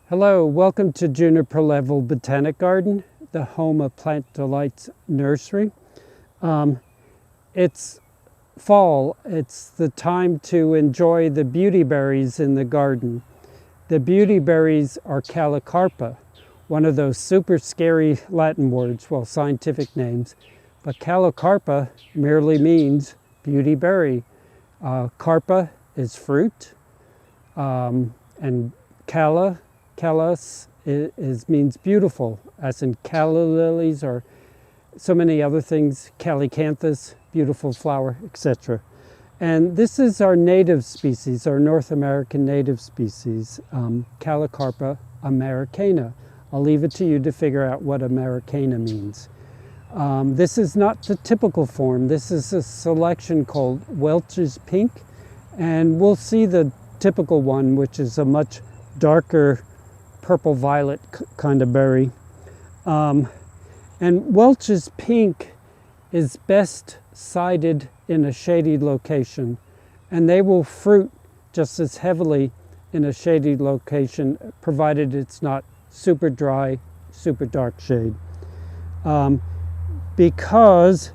Hello, welcome to Juniper Level Botanic Garden, the home of Plant Delights Nursery. It's fall. It's the time to enjoy the beautyberries in the garden. The beautyberries are Callicarpa, one of those super scary Latin words, well, scientific names. But Callicarpa merely means beautyberry. Carpa is fruit, and Callas means beautiful, as in calla lilies or so many other things, calycanthus, beautiful flower, etc. And this is our native species, our North American native species, Callicarpa americana. I'll leave it to you to figure out what americana means. This is not the typical form. This is a selection called Welch's pink, and we'll see the typical one, which is a much darker purple-violet kind of berry. And Welch's pink is best sited in a shady location, and they will fruit just as heavily in a shady location, provided it's not super dry, super dark shade. Because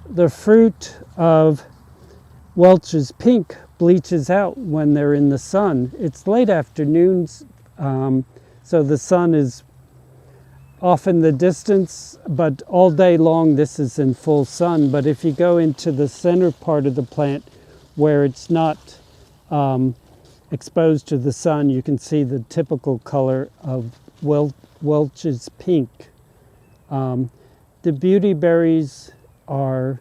the fruit of Welch's pink bleaches out when they're in the sun. It's late afternoons, so the sun is off in the distance, but all day long this is in full sun. But if you go into the center part of the plant where it's not exposed to the sun, you can see the typical color of Welch's pink. The beautyberries are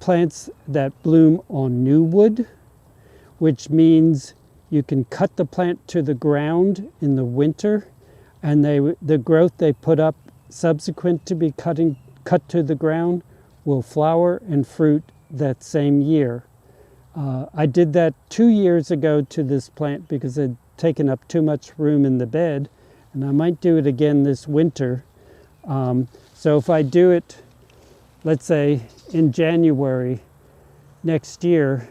plants that bloom on new wood, which means you can cut the plant to the ground in the winter, and the growth they put up subsequent to be cut to the ground will flower and fruit that same year. I did that 2 years ago to this plant because it had taken up too much room in the bed, and I might do it again this winter. So if I do it, let's say in January next year,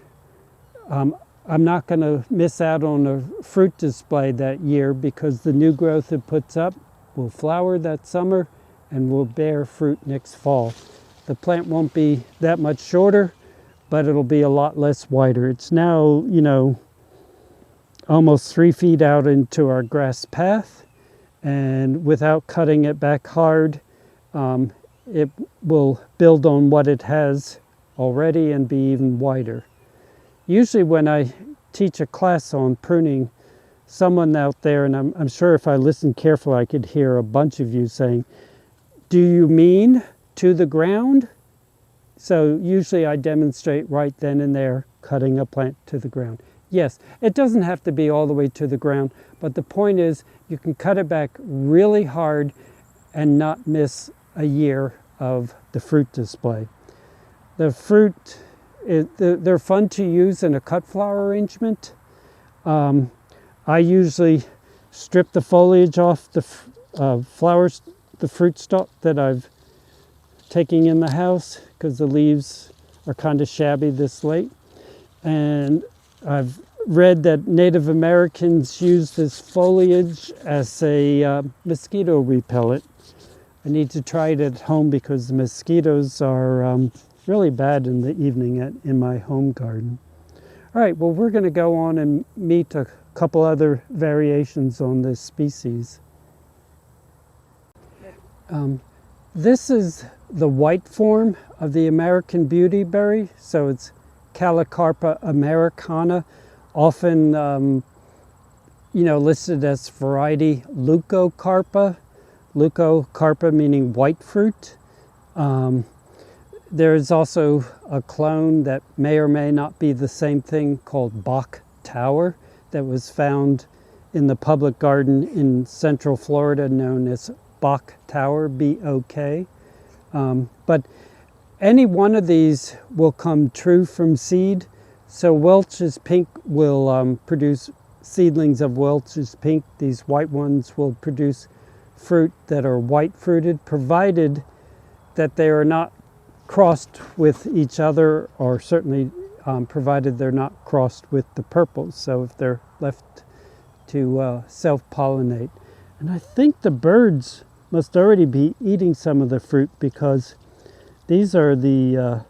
I'm not going to miss out on a fruit display that year, because the new growth it puts up will flower that summer and will bear fruit next fall. The plant won't be that much shorter, but it'll be a lot less wider. It's now, almost 3 feet out into our grass path, and without cutting it back hard, it will build on what it has already and be even wider. Usually when I teach a class on pruning, someone out there, and I'm sure if I listened carefully I could hear a bunch of you saying, "Do you mean to the ground?" So usually I demonstrate right then and there cutting a plant to the ground. Yes, it doesn't have to be all the way to the ground, but the point is you can cut it back really hard and not miss a year of the fruit display. The fruit, they're fun to use in a cut flower arrangement. I usually strip the foliage off the flowers, the fruit stalk that I've taken in the house, because the leaves are kind of shabby this late. And I've read that Native Americans use this foliage as a mosquito repellent. I need to try it at home because the mosquitoes are really bad in the evening in my home garden. All right, well, we're going to go on and meet a couple other variations on this species. This is the white form of the American beautyberry, so it's Callicarpa americana, often listed as variety Leucocarpa. Leucocarpa meaning white fruit. There is also a clone that may or may not be the same thing, called Bok Tower, that was found in the public garden in Central Florida, known as Bok Tower, B-O-K. But any one of these will come true from seed. So Welch's pink will produce seedlings of Welch's pink. These white ones will produce fruit that are white fruited, provided that they are not crossed with each other, or certainly provided they're not crossed with the purples. So if they're left to self-pollinate. And I think the birds must already be eating some of the fruit, because these are the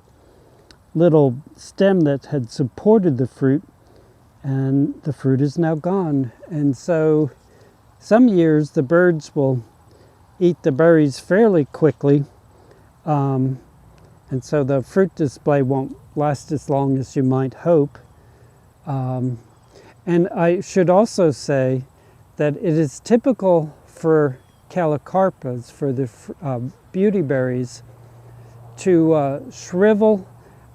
little stem that had supported the fruit, and the fruit is now gone. And so some years the birds will eat the berries fairly quickly, and so the fruit display won't last as long as you might hope. And I should also say that it is typical for Callicarpas, for the beautyberries, to shrivel,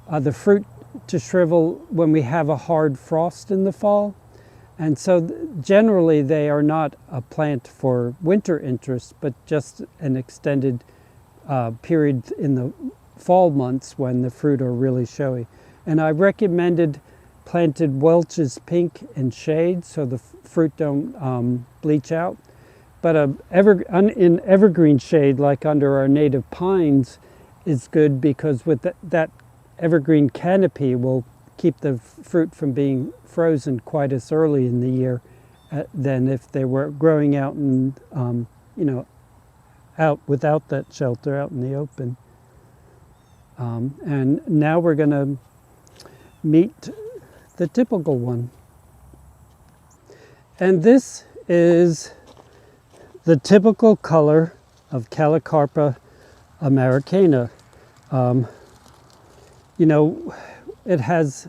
the fruit to shrivel when we have a hard frost in the fall. And so generally they are not a plant for winter interest, but just an extended period in the fall months when the fruit are really showy. And I recommended planted Welch's pink in shade so the fruit don't bleach out. But in evergreen shade, like under our native pines, is good, because with that evergreen canopy will keep the fruit from being frozen quite as early in the year than if they were growing out and out without that shelter, out in the open. And now we're going to meet the typical one. And this is the typical color of Callicarpa americana. It has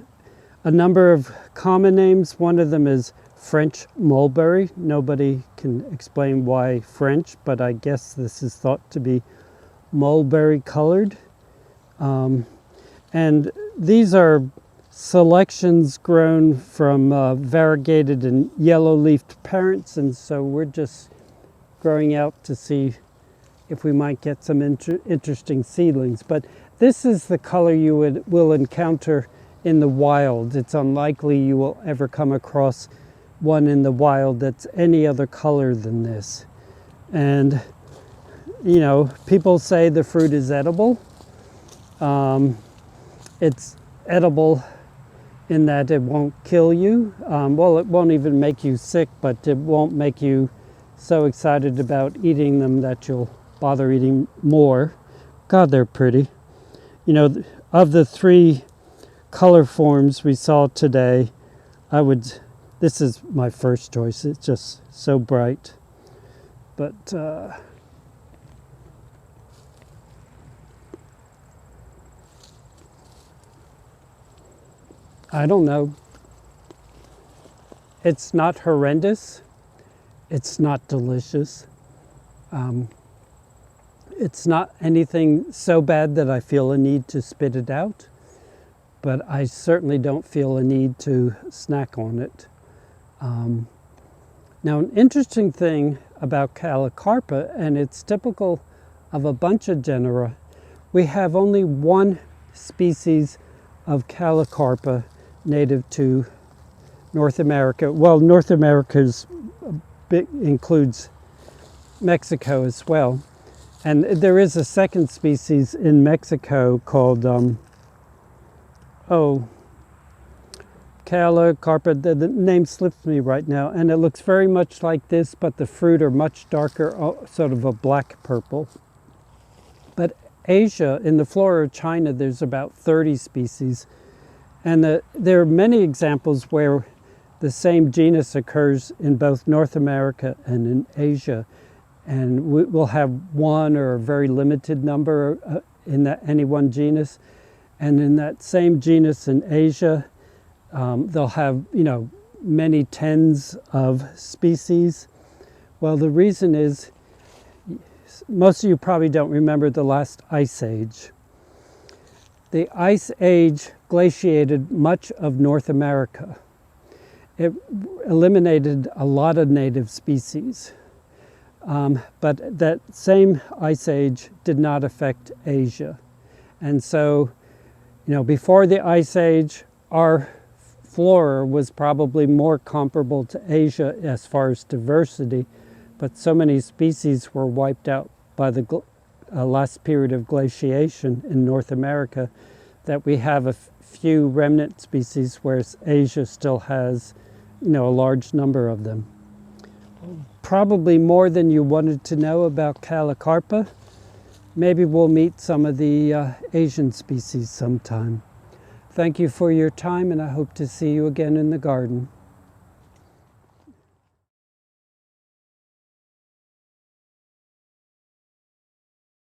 a number of common names. One of them is French mulberry. Nobody can explain why French, but I guess this is thought to be mulberry colored. And these are selections grown from variegated and yellow-leafed parents, and so we're just growing out to see if we might get some interesting seedlings. But this is the color you will encounter in the wild. It's unlikely you will ever come across one in the wild that's any other color than this. And people say the fruit is edible. It's edible in that it won't kill you. Well, it won't even make you sick, but it won't make you so excited about eating them that you'll bother eating more. God, they're pretty. Of the three color forms we saw today, this is my first choice. It's just so bright. But I don't know. It's not horrendous. It's not delicious. It's not anything so bad that I feel a need to spit it out, but I certainly don't feel a need to snack on it. Now, an interesting thing about Callicarpa, and it's typical of a bunch of genera, we have only one species of Callicarpa native to North America. Well, North America's includes Mexico as well. And there is a second species in Mexico called, Callicarpa. The name slips me right now. And it looks very much like this, but the fruit are much darker, sort of a black purple. But Asia, in the flora of China, there's about 30 species. And there are many examples where the same genus occurs in both North America and in Asia. And we'll have one or a very limited number in any one genus. And in that same genus in Asia, they'll have, many tens of species. Well, the reason is, most of you probably don't remember the last ice age. The ice age glaciated much of North America. It eliminated a lot of native species. But that same ice age did not affect Asia. And so, before the ice age, our flora was probably more comparable to Asia as far as diversity, but so many species were wiped out by the last period of glaciation in North America that we have a few remnant species, whereas Asia still has, a large number of them. probably more than you wanted to know about Callicarpa. Maybe we'll meet some of the Asian species sometime. Thank you for your time, and I hope to see you again in the garden.